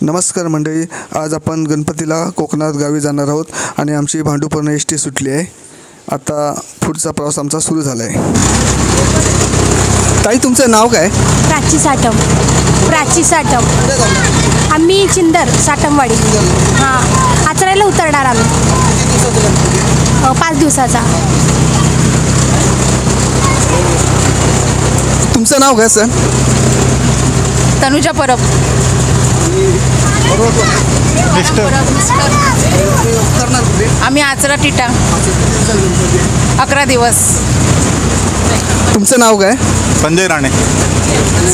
नमस्कार मंडळी, आज आपण गणपतीला कोकणात गावी जाणार आहोत आणि आमची भांडूपवरून एसटी सुटली आहे। आता पुढचा प्रवास आमचा सुरू झाला आहे। ताई, तुमचं नाव काय? प्राची साटम। प्राची साटम। आम्ही चिंदर साटमवाडी। हां, आचरायला उतरणार आम्ही। 5 दिवसाचा। तुमचं नाव काय सर? तनुजा परब। आम्ही आचरा टिटा 11 दिवस। तुमचं नाव काय? संजय राणे।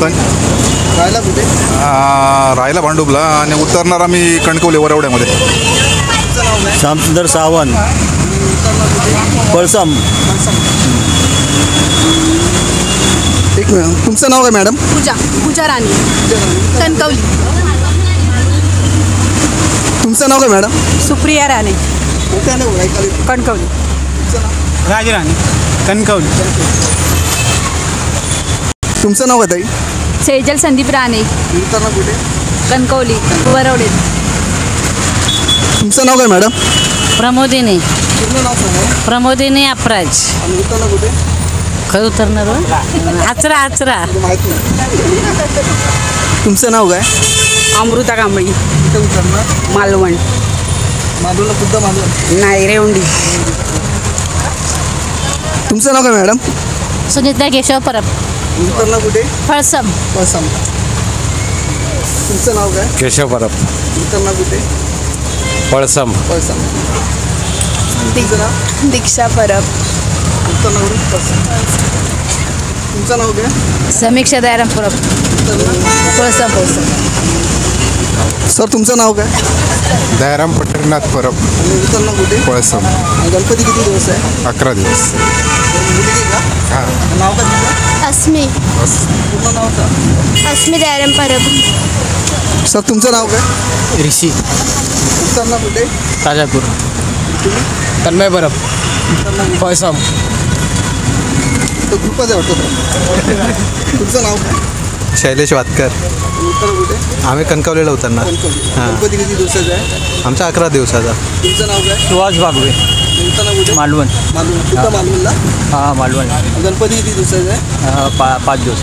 राहायला कुठे? राहायला भांडुपला आणि उतरणार आम्ही कणकवली वरवड्यामध्ये। श्यामसुंदर सावंत, पळसम। एक मिनिट, तुमचं नाव काय मॅडम? पूजा राणी, कणकवली। तुमचं नाव काय मॅडम? सुप्रिया राणे, कणकवली। राज राणे, कणकवली। तुमचं नाव काय ताई? सेजल संदीप राणे, कुठे? कणकवली वरवडे। तुमचं नाव काय मॅडम? प्रमोदिनी। पूर्ण नाव सांगा। प्रमोदिनी अपराज। आणि उतरणार कुठे? खरं उतरणार आचरा आचरा। माहिती नाही। तुमचं नाव काय? अमृता कांबळी, कुठे उतरणार? मालवण। मालवणला खुद्द मालवण? नाही, रेवंडी। तुमचं नाव काय मॅडम? सुनीता केशव परब, उतरणार कुठे? फळसम। पळसम। तुमचं नाव काय? केशव परब, उतरणार कुठे? पळसम। पळसम। तुमचं नाव? दीक्षा परब, उतरणार कुठे? पळसम। तुमचं नाव काय? समीक्षा दयाराम परब, फळसम। सर, तुमचं नाव काय? दयाराम पंढरीनाथ परब, आणि उतरणार कुठे? पळसम। आणि गणपती किती दिवस आहे? 11 दिवस। मुलगी का? हां। नाव काय तुमचं? अस्मी, पूर्ण नाव का? अस्मी दयाराम परब। सर, तुमचं नाव काय? ऋषी, उतरणार कुठे? ताजापूर। तन्मय परब, पळसम। तो ग्रुपच आहे वाटतं। तुमचं नाव काय? शैलेश वातकर, उतरणार कुठे? आम्ही कणकवलीला उतरणार। गणपती किती दिवसाचा आहे? आमचा 11 दिवसाचा। तुमचं नाव काय? सुहास बागवे, उतरणार कुठे? मालवण। मालवण, खुद्द मालवणला? हां, मालवण। गणपती किती दिवसाचा आहे? 5 दिवस।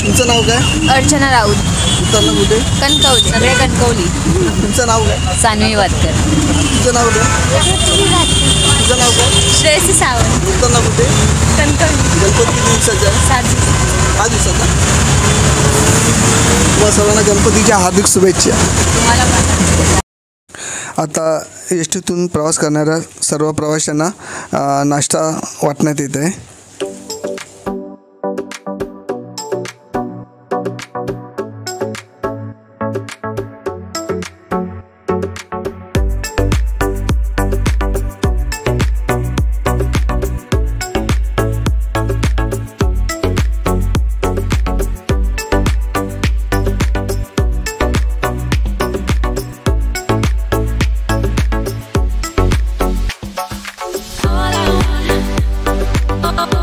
तुमचं नाव काय? अर्चना राऊत, उतरणार कुठे? कणकवली। सगळे कणकवली। तुमचं नाव काय? सान्वी वातकर, तुझं नाव काय? तुझं नाव काय? श्रेयसी सावंत, उतरणार कुठे? कणकवली। गणपती किती दिवसाचा आहे? 7 दिवस। 5 दिवसाचा। व सर्वांना गणपतीच्या हार्दिक शुभेच्छा। आता एस टीतून प्रवास करणाऱ्या सर्व प्रवाशांना नाश्ता वाटण्यात येत आहे। All I want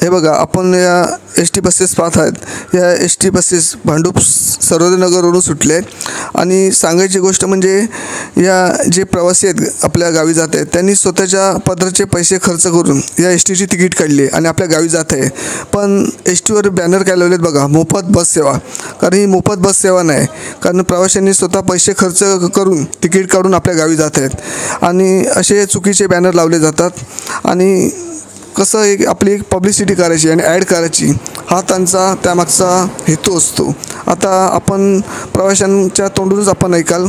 हे बघा, आपण या एस टी बसेस पाहत आहेत. या एस टी बसेस भांडूप सर्वोदयनगरवरून सुटले आहेत आणि सांगायची गोष्ट म्हणजे या जे प्रवासी आहेत आपल्या गावी जात आहेत त्यांनी स्वतःच्या पदराचे पैसे खर्च करून या एस टीची तिकीट काढली आणि आपल्या गावी जात आहे. पण एस टीवर बॅनर काय लावलेत बघा, मोफत बस सेवा. कारण ही मोफत बस सेवा नाही, कारण प्रवाशांनी स्वतः पैसे खर्च करून तिकीट काढून आपल्या गावी जात आहेत आणि असे चुकीचे बॅनर लावले जातात. आणि कसं एक आपली एक पब्लिसिटी करायची आणि ॲड करायची, हा त्यांचा त्यामागचा हेतू असतो. आता आपण प्रवाशांच्या तोंडूनच आपण ऐकाल.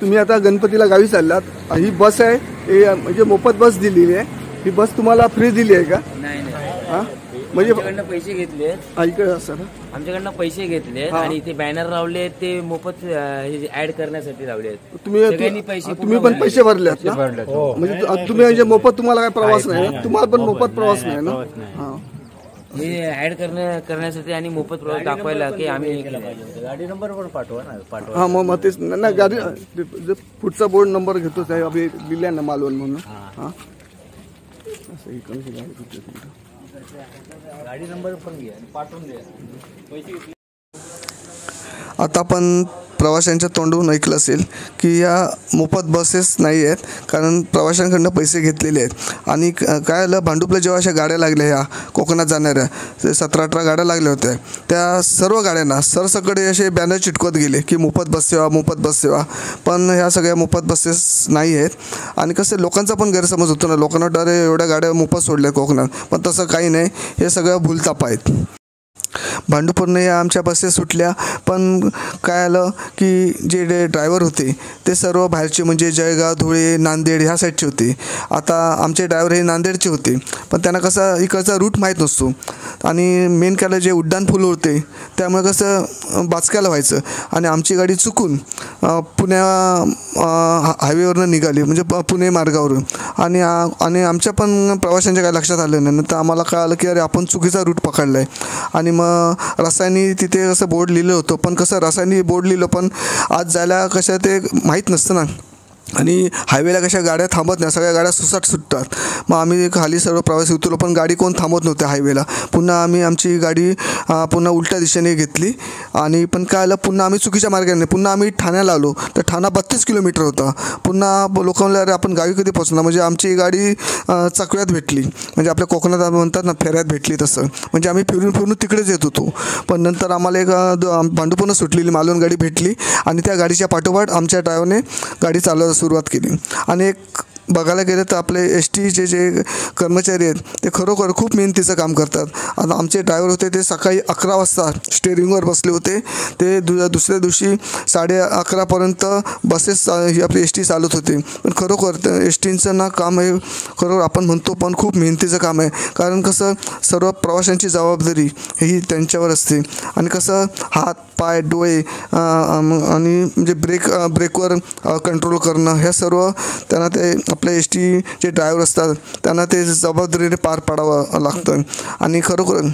तुम्ही आता गणपतीला गावी चाललात, ही बस आहे, ही म्हणजे मोफत बस दिलेली आहे. ही बस तुम्हाला फ्री दिली आहे का? नाही हां, म्हणजे आमच्याकडनं पैसे घेतले, इकडे असं आमच्याकडनं पैसे घेतले आणि ते बॅनर लावले, ते मोफत ऍड करण्यासाठी लावले आहेत. तुम्ही पण पैसे भरलेत ना? म्हणजे तुम्ही म्हणजे मोफत तुम्हाला काय प्रवास नाही ना? तुम्हाला पण मोफत प्रवास नाही ना? हां, हे ऍड करण्यासाठी आणि मोफत प्रवास दाखवायला की आम्ही गाडी नंबर पण पाठवा ना. हां, मग तेच ना, गाडी पुढचा बोर्ड नंबर घेतोच आहे, आम्ही दिल्या ना मालवण म्हणून. हां, असं इकडून गाडी नंबर पण घ्या, पाठवून द्या. आता आपण प्रवाशांच्या तोंडून ऐकलं असेल की या मोफत बसेस नाही आहेत, कारण प्रवाशांकडनं पैसे घेतलेले आहेत. आणि काय आलं, भांडुपला जेव्हा अशा गाड्या लागल्या, ह्या कोकणात जाणाऱ्या 17-18 गाड्या लागल्या होत्या, त्या सर्व गाड्यांना सरसकट असे बॅनर चिटकवत गेले की मोफत बस सेवा, मोफत बस सेवा. पण ह्या सगळ्या मोफत बसेस नाही आहेत. आणि कसं लोकांचा पण गैरसमज होतो ना, लोकांना वाटतं अरे एवढ्या गाड्या मोफत सोडल्या कोकणात, पण तसं काही नाही. हे सगळं भूलताप आहेत. भांडूपूरने या आमच्या बसेस सुटल्या, पण काय आलं की जे ड्रायव्हर होते ते सर्व बाहेरचे, म्हणजे जळगाव, धुळे, नांदेड ह्या साईडचे होते. आता आमचे ड्रायव्हर हे नांदेडचे होते, पण त्यांना कसं इकडचा रूट माहीत नसतो आणि मेन काय जे उड्डाण पूल होते त्यामुळे कसं बाचक्याला व्हायचं आणि आमची गाडी चुकून हायवेवरनं निघाली, म्हणजे पुणे मार्गावरून. आणि आमच्या पण प्रवाशांच्या काय लक्षात आलं नाही, तर आम्हाला कळालं की अरे आपण चुकीचा रूट पकडला आहे. आणि मग रसायनी तिथे कसं बोर्ड लिहिलं होतं, पण कसं रसायनी बोर्ड लिहिलं पण आज जायला कशा ते माहीत नसतं ना. आणि हायवेला कशा गाड्या थांबत नाही, सगळ्या गाड्या सुसाट सुटतात. मग आम्ही खाली सर्व प्रवासी उतरलो, पण गाडी कोण थांबत नव्हते हायवेला. पुन्हा आम्ही आमची गाडी पुन्हा उलट्या दिशेने घेतली. आणि पण काय आलं, पुन्हा आम्ही चुकीच्या मार्गाने पुन्हा आम्ही ठाण्याला आलो, तर ठाणा 32 किलोमीटर होता. पुन्हा लोकांना अरे आपण गावी कधी पोचणार, म्हणजे आमची गाडी चकव्यात भेटली, म्हणजे आपल्या कोकणात म्हणतात ना फेऱ्यात भेटली तसं. म्हणजे आम्ही फिरून तिकडेच येत होतो. पण नंतर आम्हाला एक भांडूपूरनं सुटलेली मालवण गाडी भेटली आणि त्या गाडीच्या पाठोपाठ आमच्या ड्रायव्हरने गाडी चालवायला सुरुवात केली. आणि एक बघायला गेलं तर आपले एस टीचे जे कर्मचारी आहेत ते खरोखर खूप मेहनतीचं काम करतात. आता आमचे ड्रायव्हर होते ते सकाळी 11 वाजता स्टेअरिंगवर बसले होते, ते दुसऱ्या दिवशी 11:30पर्यंत बसेस ही आपली एस टी चालत होते. पण खरोखर एस टींचं ना काम हे खरोखर आपण म्हणतो, पण खूप मेहनतीचं काम आहे. कारण कसं सर्व प्रवाशांची जबाबदारी ही त्यांच्यावर असते. आणि कसं हात, पाय, डोळे आणि म्हणजे ब्रेकवर कंट्रोल करणं, ह्या सर्व त्यांना ते आपले एस टी जे ड्रायव्हर असतात त्यांना ते जबाबदारीने पार पाडावं लागतं. आणि खरोखर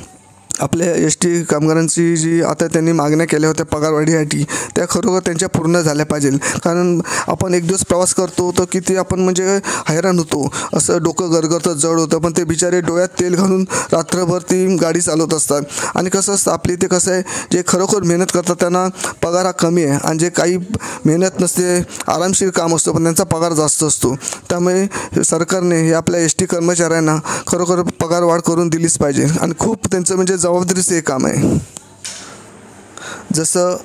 आपल्या एस टी कामगारांची जी आता त्यांनी मागण्या केल्या होत्या पगारवाढीसाठी, त्या खरोखर त्यांच्या पूर्ण झाल्या पाहिजे. कारण आपण एक दिवस प्रवास करतो तर किती आपण म्हणजे हैराण होतो, असं डोकं गरगरतं, जड होतं. पण ते बिचारे डोळ्यात तेल घालून रात्रभर ती गाडी चालवत असतात. आणि कसं असतं आपली ते कसं आहे, जे खरोखर मेहनत करतात त्यांना पगार हा कमी आहे, आणि जे काही मेहनत नसते आरामशीर काम असतं पण त्यांचा पगार जास्त असतो. त्यामुळे सरकारने हे आपल्या एस टी कर्मचाऱ्यांना खरोखर पगार वाढ करून दिलीच पाहिजे. आणि खूप त्यांचं म्हणजे जबाबदारीचं हे काम आहे. जसं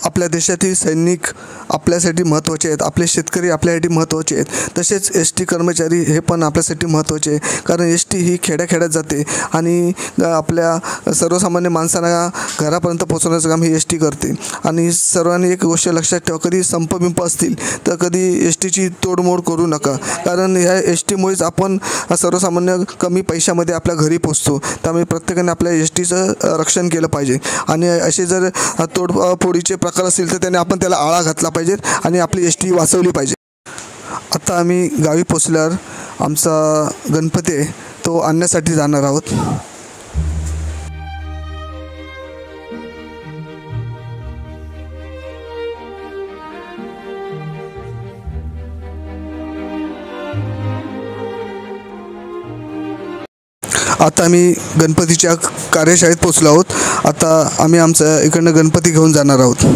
आपल्या देशातील सैनिक आपल्यासाठी महत्त्वाचे आहेत, आपले शेतकरी आपल्यासाठी महत्त्वाचे आहेत, तसेच एस टी कर्मचारी हे पण आपल्यासाठी महत्त्वाचे आहे. कारण एस टी ही खेड्याखेड्यात जाते आणि आपल्या सर्वसामान्य माणसांना घरापर्यंत पोहोचवण्याचं काम ही एस टी करते. आणि सर्वांनी एक गोष्ट लक्षात ठेवा, कधी संप असतील तर कधी एस टीची तोडमोड करू नका. कारण ह्या एस टीमुळेच आपण सर्वसामान्य कमी पैशामध्ये आपल्या घरी पोचतो. त्यामुळे प्रत्येकाने आपल्या एस टीचं रक्षण केलं पाहिजे. आणि असे जर तोडफोडीचे प्रकार असतील तर त्याने आपण त्याला आळा घातला पाहिजे आणि आपली एस टी वाचवली पाहिजे. आता आम्ही गावी पोचल्यावर आमचा गणपती आहे तो आणण्यासाठी जाणार आहोत. आता आम्ही गणपतीच्या कार्यशाळेत पोचलो आहोत. आता आम्ही आमच्या इकडनं गणपती घेऊन जाणार आहोत.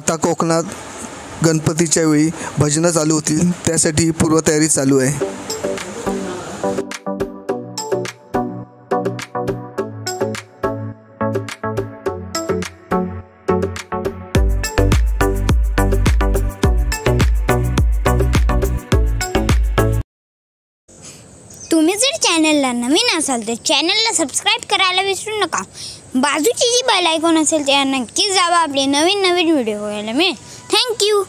आता कोकणात गणपतीच्या वेळी भजनं चालू होतील, त्यासाठी पूर्वतयारी चालू आहे. तुम्ही जर चॅनलला नवीन असाल तर चॅनलला सबस्क्राईब करायला विसरू नका. बाजूची जी बेल आयकॉन असेल त्या नक्कीच दाबा. आपले नवीन व्हिडिओ बघायला मिळेल. थँक्यू.